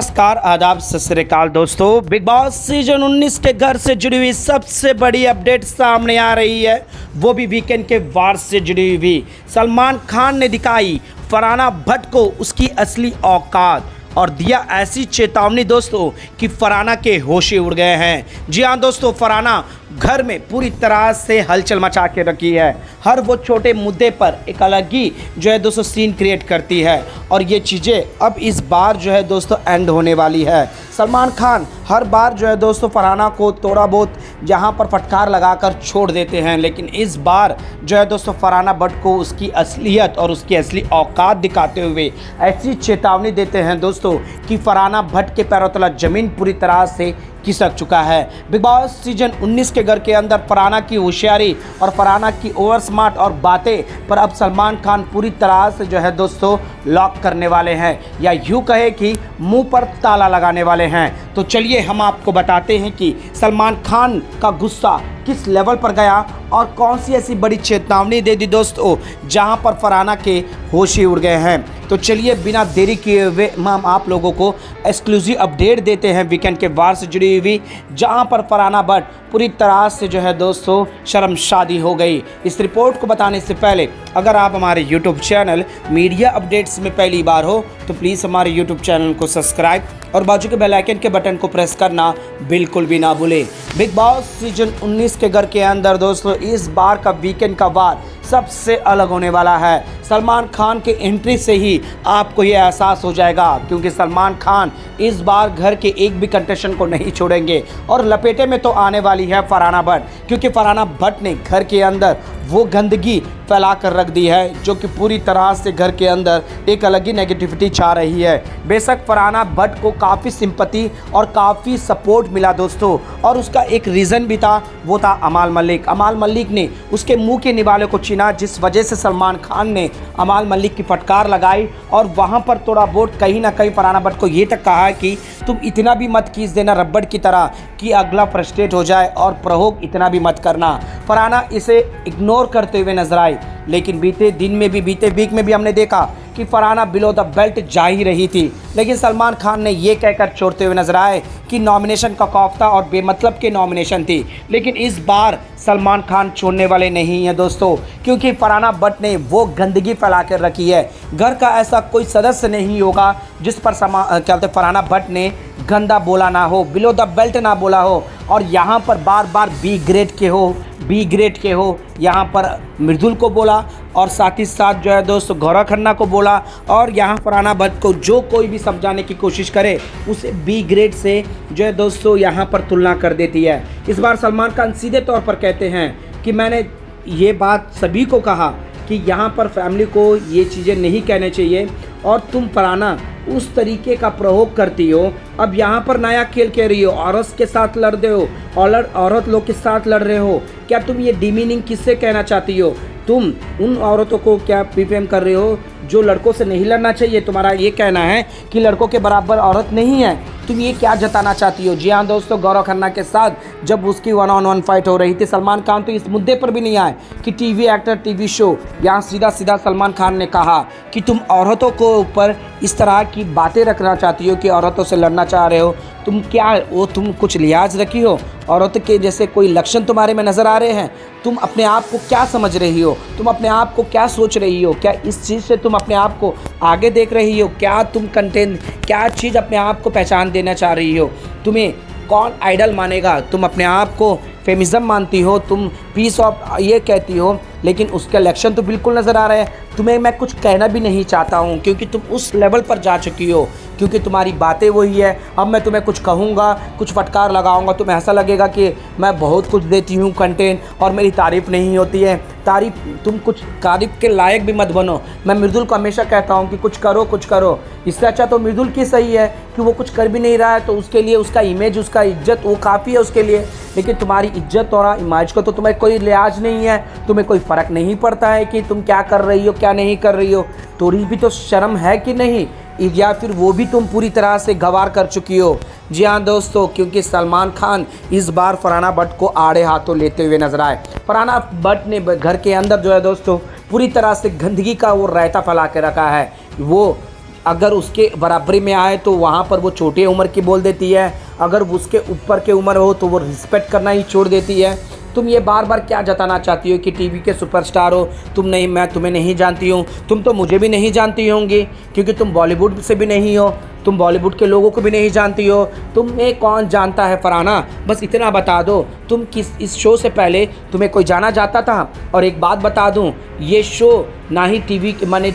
नमस्कार आदाब सत श्री अकाल दोस्तों। बिग बॉस सीजन 19 के घर से जुड़ी हुई सबसे बड़ी अपडेट सामने आ रही है, वो भी वीकेंड के वार से जुड़ी हुई। सलमान खान ने दिखाई फरहाना भट्ट को उसकी असली औकात और दिया ऐसी चेतावनी दोस्तों कि फरहाना के होश ही उड़ गए हैं। जी हाँ दोस्तों, फरहाना घर में पूरी तरह से हलचल मचा के रखी है। हर वो छोटे मुद्दे पर एक अलग ही जो है दोस्तों सीन क्रिएट करती है और ये चीज़ें अब इस बार जो है दोस्तों एंड होने वाली है। सलमान खान हर बार जो है दोस्तों फरहाना को थोड़ा बहुत यहाँ पर फटकार लगाकर छोड़ देते हैं, लेकिन इस बार जो है दोस्तों फरहाना भट्ट को उसकी असलियत और उसकी असली औकात दिखाते हुए ऐसी चेतावनी देते हैं दोस्तों कि फरहाना भट्ट के पैरों तले ज़मीन पूरी तरह से खिसक चुका है। बिग बॉस सीजन 19 के घर के अंदर फरहाना की होशियारी और फरहाना की ओवर स्मार्ट और बातें पर अब सलमान खान पूरी तरह से जो है दोस्तों लॉक करने वाले हैं, या यूँ कहे कि मुंह पर ताला लगाने वाले हैं। तो चलिए हम आपको बताते हैं कि सलमान खान का गुस्सा किस लेवल पर गया और कौन सी ऐसी बड़ी चेतावनी दे दी दोस्तों जहां पर फरहाना के होश ही उड़ गए हैं। तो चलिए बिना देरी किए हुए हम आप लोगों को एक्सक्लूसिव अपडेट देते हैं वीकेंड के वार से जुड़ी हुई, जहां पर फरहाना भट्ट पूरी तरह से जो है दोस्तों शर्मशादी हो गई। इस रिपोर्ट को बताने से पहले अगर आप हमारे यूट्यूब चैनल मीडिया अपडेट्स में पहली बार हो तो प्लीज़ हमारे यूट्यूब चैनल को सब्सक्राइब और बाजू के बेल आइकन के बटन को प्रेस करना बिल्कुल भी ना भूलें। बिग बॉस सीजन 19 के घर के अंदर दोस्तों इस बार का वीकेंड का वार सबसे अलग होने वाला है। सलमान खान के एंट्री से ही आपको ये एहसास हो जाएगा, क्योंकि सलमान खान इस बार घर के एक भी कंटेस्टेंट को नहीं छोड़ेंगे और लपेटे में तो आने वाली है फरहाना भट्ट, क्योंकि फरहाना भट्ट ने घर के अंदर वो गंदगी फैला कर रख दी है जो कि पूरी तरह से घर के अंदर एक अलग ही नेगेटिविटी छा रही है। बेशक फरहाना भट्ट को काफ़ी सिंपैथी और काफ़ी सपोर्ट मिला दोस्तों, और उसका एक रीज़न भी था, वो था अमाल मलिक। अमाल मलिक ने उसके मुंह के निवाले को छीना, जिस वजह से सलमान खान ने अमाल मलिक की फटकार लगाई और वहाँ पर थोड़ा बहुत कहीं ना कहीं फरहाना भट्ट को ये तक कहा है कि तुम इतना भी मत खींच देना रबड़ की तरह कि अगला फ्रस्ट्रेट हो जाए, और प्रहोग इतना भी मत करना। फरहाना इसे इग्नोर करते हुए नजर आई, लेकिन बीते दिन में भी बीते वीक में भी हमने देखा कि फरहाना बिलो द बेल्ट जा ही रही थी, लेकिन सलमान खान ने ये कहकर छोड़ते हुए नजर आए कि नॉमिनेशन का खौफ था और बेमतलब के नॉमिनेशन थी। लेकिन इस बार सलमान खान छोड़ने वाले नहीं हैं दोस्तों, क्योंकि फरहाना भट्ट ने वो गंदगी फैला कर रखी है। घर का ऐसा कोई सदस्य नहीं होगा जिस पर क्या बोलते फरहाना भट्ट ने गंदा बोला ना हो, बिलो द बेल्ट ना बोला हो, और यहाँ पर बार बार बी ग्रेड के हो यहाँ पर मृदुल को बोला और साथ ही साथ जो है दोस्तों गौरव खन्ना को बोला, और यहाँ फरहाना भट्ट को जो कोई भी समझाने की कोशिश करे उसे बी ग्रेड से जो है दोस्तों यहाँ पर तुलना कर देती है। इस बार सलमान खान सीधे तौर पर कहते हैं कि मैंने ये बात सभी को कहा कि यहाँ पर फैमिली को ये चीज़ें नहीं कहने चाहिए, और तुम फरहाना उस तरीके का प्रयोग करती हो। अब यहाँ पर नया खेल खेल रही हो, औरत के साथ लड़ रहे हो, औरत लोग के साथ लड़ रहे हो। क्या तुम ये डिमीनिंग किससे कहना चाहती हो? तुम उन औरतों को क्या पीपीएम कर रहे हो जो लड़कों से नहीं लड़ना चाहिए? तुम्हारा ये कहना है कि लड़कों के बराबर औरत नहीं है? तुम ये क्या जताना चाहती हो? जी हाँ दोस्तों, गौरव खन्ना के साथ जब उसकी 1-on-1 फाइट हो रही थी, सलमान खान तो इस मुद्दे पर भी नहीं आए कि टीवी एक्टर टीवी शो। यहाँ सीधा सीधा सलमान खान ने कहा कि तुम औरतों को ऊपर इस तरह की बातें रखना चाहती हो कि औरतों से लड़ना चाह रहे हो। तुम क्या वो तुम कुछ लिहाज रखी हो? औरत के जैसे कोई लक्षण तुम्हारे में नज़र आ रहे हैं? तुम अपने आप को क्या समझ रही हो? तुम अपने आप को क्या सोच रही हो? क्या इस चीज़ से तुम अपने आप को आगे देख रही हो? क्या तुम कंटेंट क्या चीज़ अपने आप को पहचान देना चाह रही हो? तुम्हें कौन आइडल मानेगा? तुम अपने आप को फेमिज़म मानती हो, तुम पीस ऑफ ये कहती हो, लेकिन उसके लक्षण तो बिल्कुल नज़र आ रहे हैं। तुम्हें मैं कुछ कहना भी नहीं चाहता हूँ, क्योंकि तुम उस लेवल पर जा चुकी हो, क्योंकि तुम्हारी बातें वही है। अब मैं तुम्हें कुछ कहूँगा, कुछ फटकार लगाऊंगा, तुम्हें ऐसा लगेगा कि मैं बहुत कुछ देती हूँ कंटेंट और मेरी तारीफ़ नहीं होती है। तुम कुछ तारीफ़ के लायक भी मत बनो। मैं मृदुल को हमेशा कहता हूँ कि कुछ करो। इससे अच्छा तो मृदुल की सही है कि वो कुछ कर भी नहीं रहा है, तो उसके लिए उसका इमेज, उसका इज्जत वो काफ़ी है उसके लिए। लेकिन तुम्हारी इज्जत और इमेज को तो तुम्हें कोई लिहाज नहीं है, तुम्हें कोई फ़र्क नहीं पड़ता है कि तुम क्या कर रही हो क्या नहीं कर रही हो। थोड़ी भी तो शर्म है कि नहीं, या फिर वो भी तुम पूरी तरह से गवार कर चुकी हो। जी हाँ दोस्तों, क्योंकि सलमान खान इस बार फरहाना भट्ट को आड़े हाथों लेते हुए नजर आए। फरहाना भट्ट ने घर के अंदर जो है दोस्तों पूरी तरह से गंदगी का वो रायता फैला के रखा है। वो अगर उसके बराबरी में आए तो वहाँ पर वो छोटी उम्र की बोल देती है, अगर उसके ऊपर के उम्र हो तो वो रिस्पेक्ट करना ही छोड़ देती है। तुम ये बार बार क्या जताना चाहती हो कि टीवी के सुपरस्टार हो तुम, नहीं मैं तुम्हें नहीं जानती हूँ, तुम तो मुझे भी नहीं जानती होंगी क्योंकि तुम बॉलीवुड से भी नहीं हो, तुम बॉलीवुड के लोगों को भी नहीं जानती हो, तुम्हें कौन जानता है फरहाना, बस इतना बता दो तुम इस शो से पहले तुम्हें कोई जाना जाता था। और एक बात बता दूं, ये शो ना ही टीवी माने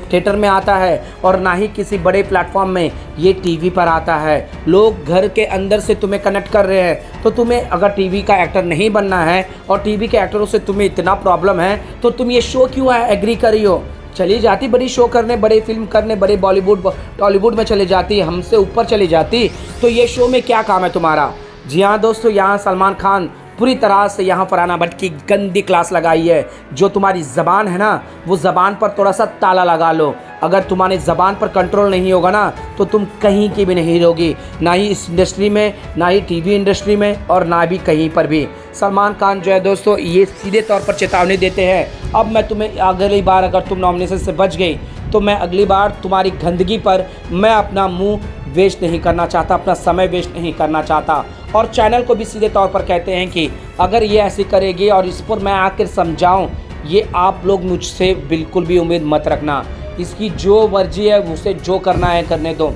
थिएटर में आता है और ना ही किसी बड़े प्लेटफॉर्म में, ये टीवी पर आता है। लोग घर के अंदर से तुम्हें कनेक्ट कर रहे हैं। तो तुम्हें अगर टीवी का एक्टर नहीं बनना है और टीवी के एक्टरों से तुम्हें इतना प्रॉब्लम है तो तुम ये शो क्यों एग्री करी हो? चली जाती बड़ी शो करने, बड़े फिल्म करने, बड़े बॉलीवुड टॉलीवुड में चली जाती, हमसे ऊपर चली जाती, तो ये शो में क्या काम है तुम्हारा? जी हाँ दोस्तों, यहाँ सलमान खान पूरी तरह से यहाँ फरहाना भट्ट की गंदी क्लास लगाई है। जो तुम्हारी ज़बान है ना, वो ज़बान पर थोड़ा सा ताला लगा लो। अगर तुम्हारी ज़बान पर कंट्रोल नहीं होगा ना तो तुम कहीं की भी नहीं रहोगी, ना ही इस इंडस्ट्री में, ना ही टीवी इंडस्ट्री में, और ना भी कहीं पर भी। सलमान खान जो है दोस्तों, ये सीधे तौर पर चेतावनी देते हैं, अब मैं तुम्हें अगली बार अगर तुम नॉमिनेशन से बच गई तो मैं अगली बार तुम्हारी गंदगी पर मैं अपना मुंह वेस्ट नहीं करना चाहता, अपना समय वेस्ट नहीं करना चाहता। और चैनल को भी सीधे तौर पर कहते हैं कि अगर ये ऐसी करेगी और इस पर मैं आकर समझाऊं, ये आप लोग मुझसे बिल्कुल भी उम्मीद मत रखना। इसकी जो मर्जी है उसे जो करना है करने दो।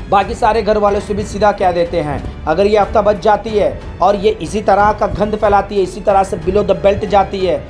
बाकी सारे घर वालों से भी सीधा कह देते हैं, अगर ये हफ्ता बच जाती है और ये इसी तरह का गंद फैलाती है, इसी तरह से बिलो द बेल्ट जाती है,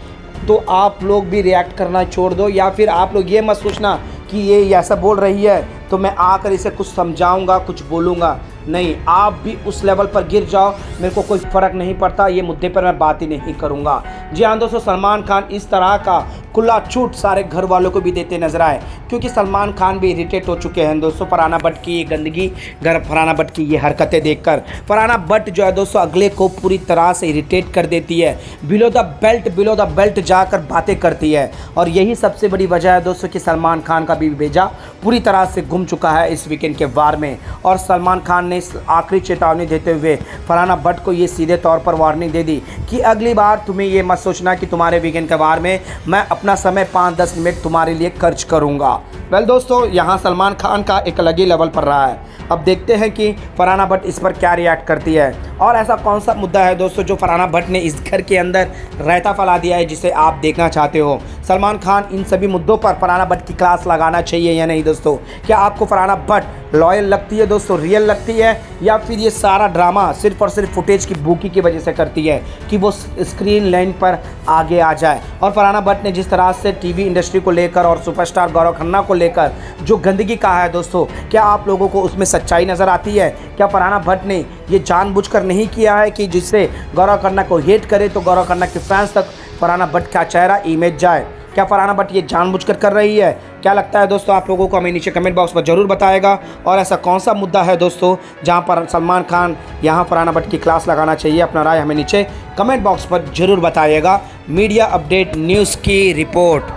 तो आप लोग भी रिएक्ट करना छोड़ दो। या फिर आप लोग ये मत सोचना कि ये ऐसा बोल रही है तो मैं आकर इसे कुछ समझाऊंगा, कुछ बोलूँगा। नहीं, आप भी उस लेवल पर गिर जाओ, मेरे को कोई फ़र्क नहीं पड़ता, ये मुद्दे पर मैं बात ही नहीं करूँगा। जी हाँ दोस्तों, सलमान खान इस तरह का खुला छूट सारे घर वालों को भी देते नजर आए, क्योंकि सलमान खान भी इरिटेट हो चुके हैं दोस्तों फरहाना भट्ट की ये गंदगी, फरहाना भट्ट की ये हरकतें देखकर। फरहाना भट्ट जो है दोस्तों अगले को पूरी तरह से इरिटेट कर देती है, बिलो द बेल्ट जाकर बातें करती है। और यही सबसे बड़ी वजह है दोस्तों कि सलमान खान का भी भेजा पूरी तरह से गुम चुका है इस वीकेंड के वार में। और सलमान खान ने आखिरी चेतावनी देते हुए फरहाना भट्ट को ये सीधे तौर पर वार्निंग दे दी कि अगली बार तुम्हें ये मत सोचना कि तुम्हारे वीकेंड के वार में मैं अपना समय 5-10 मिनट तुम्हारे लिए खर्च करूंगा। वेल दोस्तों, यहाँ सलमान खान का एक अलग ही लेवल पर रहा है। अब देखते हैं कि फरहाना भट्ट इस पर क्या रिएक्ट करती है और ऐसा कौन सा मुद्दा है दोस्तों जो फरहाना भट्ट ने इस घर के अंदर रायता फैला दिया है जिसे आप देखना चाहते हो। सलमान खान इन सभी मुद्दों पर फरहाना भट्ट की क्लास लगाना चाहिए या नहीं दोस्तों? क्या आपको फरहाना भट्ट लॉयल लगती है दोस्तों, रियल लगती है, या फिर ये सारा ड्रामा सिर्फ और सिर्फ फुटेज की बुकी की वजह से करती है कि वो स्क्रीन लाइन पर आगे आ जाए? और फरहाना भट्ट ने जिस तरह से टीवी इंडस्ट्री को लेकर और सुपरस्टार गौरव खन्ना को लेकर जो गंदगी कहा है दोस्तों, क्या आप लोगों को उसमें सच्चाई नज़र आती है? क्या फरहाना भट्ट ने ये जानबूझकर नहीं किया है कि जिससे गौरव खन्ना को हेट करे तो गौरव खन्ना के फैंस तक फरहाना भट्ट का चेहरा इमेज जाए? क्या फरहाना भट्ट ये जानबूझकर कर रही है? क्या लगता है दोस्तों आप लोगों को? हमें नीचे कमेंट बॉक्स पर जरूर बताएगा। और ऐसा कौन सा मुद्दा है दोस्तों जहां पर सलमान खान यहाँ फरहाना भट्ट की क्लास लगाना चाहिए? अपना राय हमें नीचे कमेंट बॉक्स पर जरूर बताइएगा। मीडिया अपडेट न्यूज़ की रिपोर्ट।